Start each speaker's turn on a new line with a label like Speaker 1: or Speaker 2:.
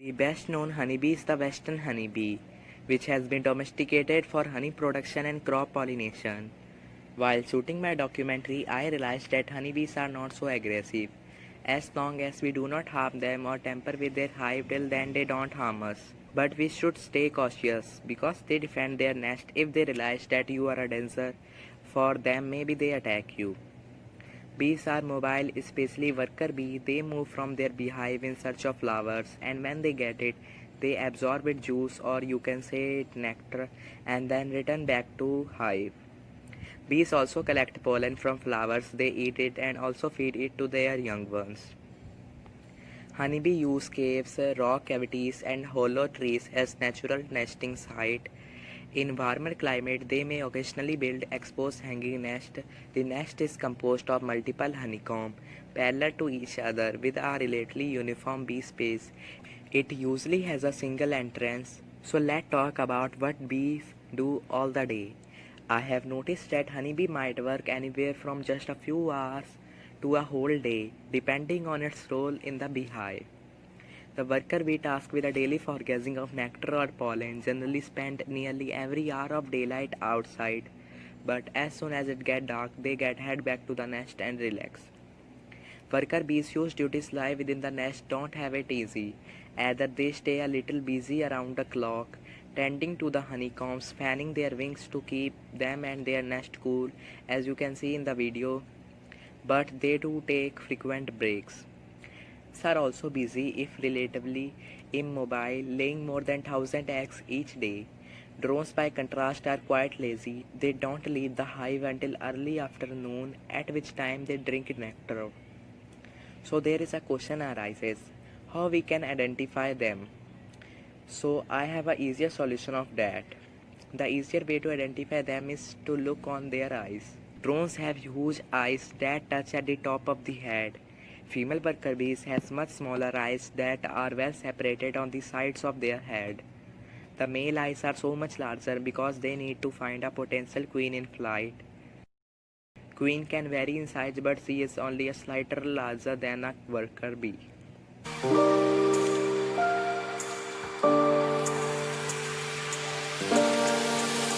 Speaker 1: The best known honeybee is the western honeybee, which has been domesticated for honey production and crop pollination. While shooting my documentary, I realized that honeybees are not so aggressive. As long as we do not harm them or tamper with their hive, till then they don't harm us. But we should stay cautious because they defend their nest. If they realize that you are a danger for them, maybe they attack you. Bees are mobile, especially worker bee. They move from their beehive in search of flowers, and when they get it, they absorb it juice, or you can say it nectar, and then return back to hive. Bees also collect pollen from flowers. They eat it and also feed it to their young ones. Honeybee use caves, rock cavities, and hollow trees as natural nesting site. In warmer climate, they may occasionally build exposed hanging nest. The nest is composed of multiple honeycomb, parallel to each other with a relatively uniform bee space. It usually has a single entrance. So let's talk about what bees do all the day. I have noticed that honeybee might work anywhere from just a few hours to a whole day, depending on its role in the beehive. The worker bee tasked with the daily foraging of nectar or pollen generally spend nearly every hour of daylight outside, but as soon as it gets dark, they head back to the nest and relax. Worker bees whose duties lie within the nest don't have it easy. Either they stay a little busy around the clock, tending to the honeycombs, fanning their wings to keep them and their nest cool, as you can see in the video, but they do take frequent breaks. Bees are also busy if relatively immobile, laying more than 1,000 eggs each day. Drones, by contrast, are quite lazy. They don't leave the hive until early afternoon, at which time they drink nectar. So there is a question arises, how we can identify them? So I have a easier solution of that. The easier way to identify them is to look on their eyes. Drones have huge eyes that touch at the top of the head. Female worker bees has much smaller eyes that are well separated on the sides of their head. The male eyes are so much larger because they need to find a potential queen in flight. Queen can vary in size, but she is only a slightly larger than a worker bee.